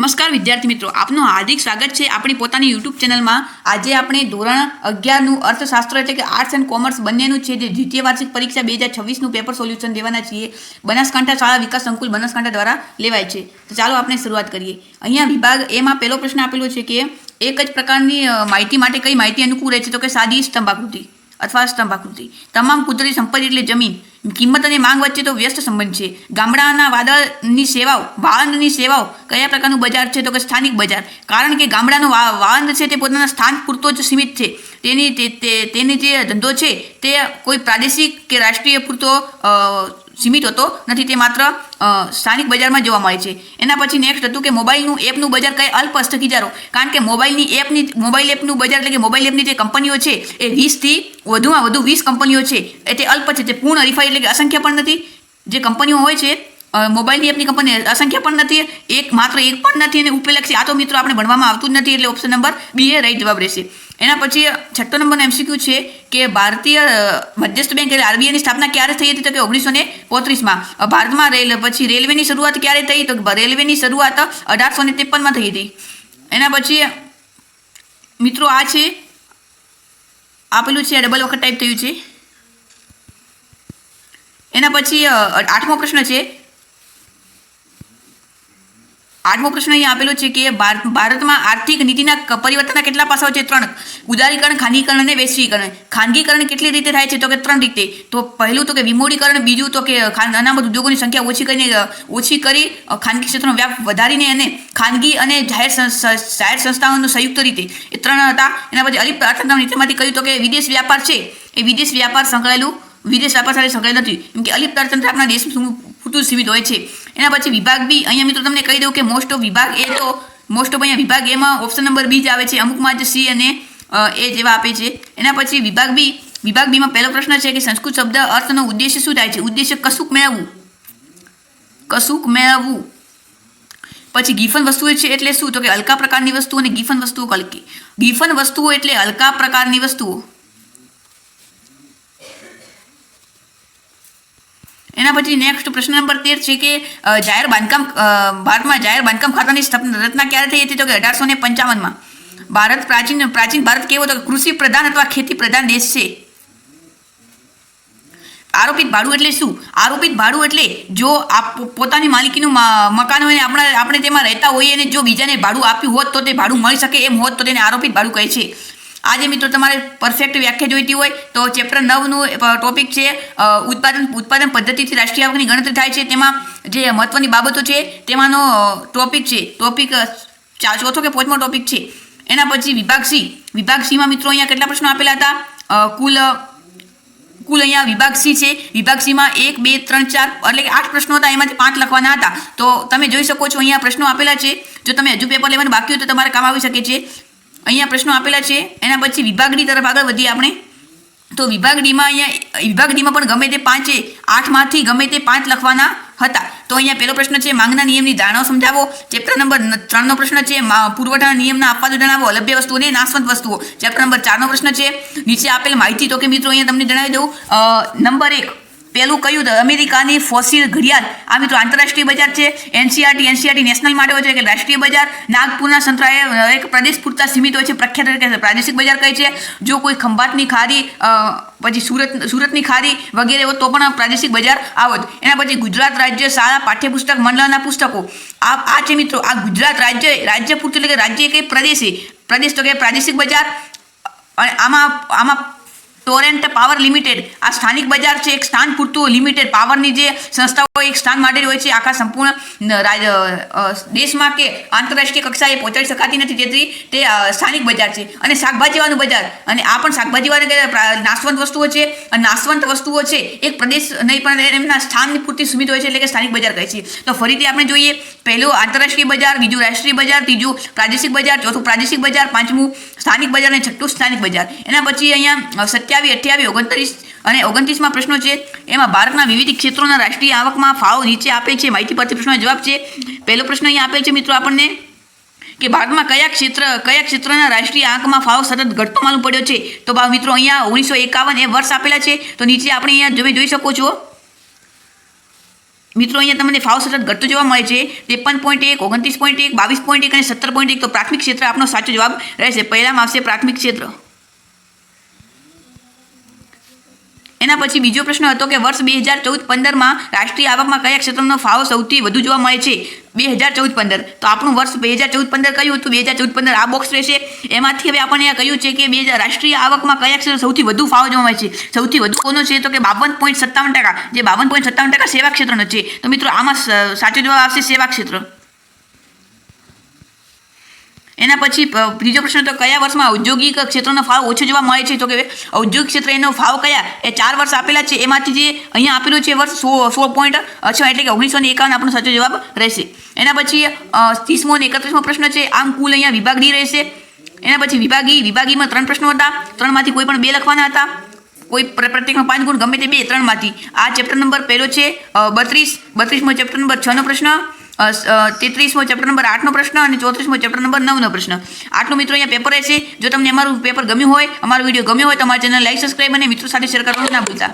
નમસ્કાર વિદ્યાર્થી મિત્રો, આપનું હાર્દિક સ્વાગત છે આપણી પોતાની યુટ્યુબ ચેનલમાં। આજે આપણે ધોરણ 11નું અર્થશાસ્ત્ર એટલે કે આર્ટ્સ એન્ડ કોમર્સ બંનેનું છે જે દ્વિતીય વાર્ષિક પરીક્ષા 2026નું પેપર સોલ્યુશન દેવાના છીએ। બનાસકાંઠા શાળા વિકાસ સંકુલ બનાસકાંઠા દ્વારા લેવાય છે। તો ચાલો આપણે શરૂઆત કરીએ। અહીંયા વિભાગ એમાં પહેલો પ્રશ્ન આપેલો છે કે એક જ પ્રકારની માહિતી માટે કઈ માહિતી અનુકૂળ રહે છે? તો કે સાદી સ્તંભાકૃતિ અથવા સ્તંભાકૃતિ। તમામ કુદરતી સંપત્તિ એટલે જમીન, કિંમત અને માંગ વચ્ચે તો વ્યસ્ત સંબંધ છે। ગામડાના વાળંદની સેવાઓ કયા પ્રકારનું બજાર છે? તો કે સ્થાનિક બજાર। કારણ કે ગામડાનો વાળંદ છે તે પોતાના સ્થાન પૂરતો જ સીમિત છે। તેની જે ધંધો છે તે કોઈ પ્રાદેશિક કે રાષ્ટ્રીય પૂરતો સીમિત હોતો નથી, તે માત્ર સ્થાનિક બજારમાં જોવા મળે છે। એના પછી નેક્સ્ટ હતું કે મોબાઈલનું એપનું બજાર કઈ અલ્પ હસ્તકીજારો। કારણ કે મોબાઈલ એપનું બજાર એટલે કે મોબાઈલ એપની જે કંપનીઓ છે એ 20થી વધુમાં વધુ 20 કંપનીઓ છે, એ તે અલ્પ છે, તે પૂર્ણ હરીફાઈ એટલે કે અસંખ્ય પણ નથી। જે કંપનીઓ હોય છે મોબાઈલની એપની કંપની અસંખ્ય પણ નથી, માત્ર એક પણ નથી અને ઉપલક્ષી। આ તો મિત્રો આપણે ભણવામાં આવતું જ નથી, એટલે ઓપ્શન નંબર બી એ રાઈટ જવાબ રહેશે। એના પછી 6 નંબરનો MCQ છે કે ભારતીય મધ્યસ્થ બેંક એટલે RBIની સ્થાપના ક્યારે થઈ હતી? તો કે 1935માં। ભારતમાં રેલવેની શરૂઆત ક્યારે થઈ? તો રેલવેની શરૂઆત 1853માં થઈ હતી। એના પછી મિત્રો આ છે આપેલું છે, ડબલ વખત ટાઈપ થયું છે। એના પછી 8મો પ્રશ્ન છે। 8મો પ્રશ્ન અહીંયા આપેલો છે કે ભારતમાં આર્થિક નીતિના પરિવર્તનના કેટલા પાસાઓ છે? 3। ઉદારીકરણ, ખાનગીકરણ અને વૈશ્વિકરણ। ખાનગીકરણ કેટલી રીતે થાય છે? તો કે 3 રીતે। તો પહેલું તો કે વિમૂઢીકરણ, બીજું તો કે અનામત ઉદ્યોગોની સંખ્યા ઓછી કરી ખાનગી ક્ષેત્રનો વ્યાપ વધારીને, અને ખાનગી અને જાહેર સંસ્થાઓનો સંયુક્ત રીતે, એ 3 હતા। એના પછી અલિપ્ત અર્થતંત્ર નીતિમાંથી કહ્યું તો કે વિદેશ વ્યાપાર છે એ વિદેશ વ્યાપાર સાથે સંકળાયેલું નથી, કેમ કે અલિપ્ત અર્થતંત્ર આપણા દેશમાં પૂરતું સીમિત હોય છે। એના પછી વિભાગ બી, અહીંયા મિત્રો તમને કહી દઉં કે મોસ્ટ ઓફ અહીંયા વિભાગ એમાં ઓપ્શન નંબર બી જ આવે છે, અમુકમાં જ સી અને એ જેવા આપે છે। એના પછી વિભાગ બીમાં પહેલો પ્રશ્ન છે કે સંસ્કૃત શબ્દ અર્થનો ઉદ્દેશ્ય શું થાય છે? ઉદ્દેશ્ય કશુંક મેળવવું। પછી ગિફન વસ્તુઓ છે એટલે શું? તો કે હલકા પ્રકારની વસ્તુઓ, અને ગિફન વસ્તુઓ કલકી। ગિફન વસ્તુઓ એટલે હલકા પ્રકારની વસ્તુઓ। એના પછી નેક્સ્ટ પ્રશ્ન નંબર 13 છે કે ભારતમાં જાહેર બાંધકામ ખાતાની રચના ક્યારે થઈ હતી? તો કે 1855માં। પ્રાચીન ભારત કેવો? તો કૃષિ પ્રધાન અથવા ખેતી પ્રધાન દેશ છે। આરોપિત ભાડું એટલે શું? આરોપિત ભાડું એટલે જો પોતાની માલિકીનું મકાન હોય ને આપણે તેમાં રહેતા હોઈએ અને જો બીજાને ભાડું આપ્યું હોત તો તે ભાડું મળી શકે એમ હોત તો તેને આરોપિત ભાડું કહે છે। આજે મિત્રો તમારે પરફેક્ટ વ્યાખ્યા જોઈતી હોય તો ચેપ્ટર 9નું ટોપિક છે ઉત્પાદન પદ્ધતિથી રાષ્ટ્રીય આવકની ગણતરી થાય છે, તેમાં જે મહત્વની બાબતો છે તેમાંનો ટોપિક છે, ચોથો કે 5મો ટોપિક છે। એના પછી વિભાગ સીમાં મિત્રો અહીંયા કેટલા પ્રશ્નો આપેલા હતા? કુલ અહીંયા વિભાગ સી છે, વિભાગ સીમાં 1, 2, 3, 4 એટલે કે 8 પ્રશ્નો હતા, એમાંથી 5 લખવાના હતા। તો તમે જોઈ શકો છો અહીંયા પ્રશ્નો આપેલા છે, જો તમે હજુ પેપર લેવાનું બાકી હોય તો તમારે કામ આવી શકે છે। અહીંયા પ્રશ્નો આપેલા છે। એના પછી વિભાગ ડી તરફ આગળ વધીએ આપણે, તો વિભાગ ડીમાં પણ ગમે તે 5 8માંથી ગમે તે 5 લખવાના હતા। તો અહીંયા પહેલો પ્રશ્ન છે માંગના નિયમની ધારણાઓ સમજાવો। ચેપ્ટર નંબર 3નો પ્રશ્ન છે પુરવઠાના નિયમના અપવાદો જણાવો, અલભ્ય વસ્તુઓ અને નાશવંત વસ્તુઓ। ચેપ્ટર નંબર 4નો પ્રશ્ન છે નીચે આપેલ માહિતી, તો કે મિત્રો અહીંયા તમને જણાવી દઉં નંબર 1 પેલું કયું? અમેરિકાની ફોસિલ ઘડિયાળ, આ મિત્રો આંતરરાષ્ટ્રીય બજાર છે। એનસીઆરટી નેશનલ માટે હોય છે કે રાષ્ટ્રીય બજાર। નાગપુરના સંતરાએ એક પ્રદેશ પૂરતા સીમિત હોય છે, પ્રખ્યાત તરીકે પ્રાદેશિક બજાર કહે છે। જો કોઈ ખંભાતની ખારી, પછી સુરતની ખારી વગેરે હોય તો પણ પ્રાદેશિક બજાર આવત। એના પછી ગુજરાત રાજ્ય શાળા પાઠ્યપુસ્તક મંડળના પુસ્તકો, આ છે મિત્રો આ ગુજરાત રાજ્ય પૂરતું એટલે કે રાજ્ય કે પ્રદેશ તો કે પ્રાદેશિક બજાર। અને આમાં ટોરેન્ટ પાવર લિમિટેડ આ સ્થાનિક બજાર છે, એક સ્થાન પૂરતું લિમિટેડ પાવરની જે સંસ્થાઓ એક સ્થાન માટે હોય છે, આખા સંપૂર્ણ દેશમાં કે આંતરરાષ્ટ્રીય કક્ષાએ પહોંચાડી શકાતી નથી, તેથી તે સ્થાનિક બજાર છે। અને શાકભાજીવાળું બજાર, અને આ પણ શાકભાજીવાળા નાશવંત વસ્તુઓ છે, અને નાશવંત વસ્તુઓ છે એક પ્રદેશ નહીં પણ એમના સ્થાનની પૂરતી સીમિત હોય છે, એટલે કે સ્થાનિક બજાર કહે છે। તો ફરીથી આપણે જોઈએ, પહેલું આંતરરાષ્ટ્રીય બજાર, બીજું રાષ્ટ્રીય બજાર, ત્રીજું પ્રાદેશિક બજાર, ચોથું પ્રાદેશિક બજાર, 5મું સ્થાનિક બજાર અને 6ઠું સ્થાનિક બજાર। એના પછી અહીંયા 27, 28, 29 અને 29માં પ્રશ્નો છે, એમાં ભારતના વિવિધ ક્ષેત્રોના રાષ્ટ્રીય આવકમાં ફાળો નીચે આપેલ છે, માહિતી પરથી પ્રશ્નનો જવાબ છે। પહેલો પ્રશ્ન અહીંયા આપેલ છે મિત્રો આપણને કે ભારતમાં કયા ક્ષેત્રના રાષ્ટ્રીય આંકમાં ફાળો સતત ઘટતો માલુમ પડ્યો છે? તો મિત્રો અહીંયા 1951 એ વર્ષ આપેલા છે। તો નીચે આપણે અહીંયા તમે જોઈ શકો છો મિત્રો અહીંયા તમને ફાવ સતત ઘટતો જોવા મળે છે 53.1, 29.1, 22.1 અને 17.1. તો પ્રાથમિક ક્ષેત્ર આપણો સાચો જવાબ રહેશે. પહેલામાં આવશે પ્રાથમિક ક્ષેત્ર. એના પછી બીજો પ્રશ્ન હતો કે વર્ષ 2014-15માં રાષ્ટ્રીય આવકમાં કયા ક્ષેત્રનો ફાળો સૌથી વધુ જોવા મળે છે? 2014-15. તો આપણું વર્ષ 2014-15 કયું હતું? 2014-15 આ બોક્સ રહેશે. એમાંથી હવે આપણને અહીંયા કહ્યું છે કે રાષ્ટ્રીય આવકમાં કયા ક્ષેત્ર સૌથી વધુ ફાળો જોવા મળે છે? સૌથી વધુ કોનો છે? તો કે 52.57%. જે 52.57% સેવા ક્ષેત્રનો છે. તો મિત્રો આમાં સાચો જવાબ આવશે સેવા ક્ષેત્ર. એના પછી ત્રીજો પ્રશ્ન તો કયા વર્ષમાં ઔદ્યોગિક ક્ષેત્રનો ફાળો ઓછો જોવા મળે છે? તો કે ઔદ્યોગિક ક્ષેત્ર એનો ફાળો કયા એ 4 વર્ષ આપેલા છે. એમાંથી જે અહીંયા આપેલું છે વર્ષ 16.6 એટલે કે 1951 આપણો સાચો જવાબ રહેશે. એના પછી 30મો અને 31મો પ્રશ્ન છે. આમ કુલ અહીંયા વિભાગ ડી રહેશે. એના પછી વિભાગીમાં 3 પ્રશ્નો હતા. 3માંથી કોઈ પણ 2 લખવાના હતા. કોઈ પ્રત્યેકમાં 5 ગુણ ગમે તે 2 3માંથી. આ ચેપ્ટર નંબર પહેલો છે 32મો ચેપ્ટર નંબર 6નો પ્રશ્ન, 33મો ચેપ્ટર નંબર 8નો પ્રશ્ન અને 34મો ચેપ્ટર નંબર 9નો પ્રશ્ન. આટલું મિત્રો અહીંયા પેપર રહેશે. જો તમને અમારું પેપર ગમ્યું હોય, અમારો વિડીયો ગમ્યો હોય તો અમારી ચેનલ લાઈક, સબસ્ક્રાઈબ અને મિત્રો સાથે શેર કરવાનું ના ભૂલતા.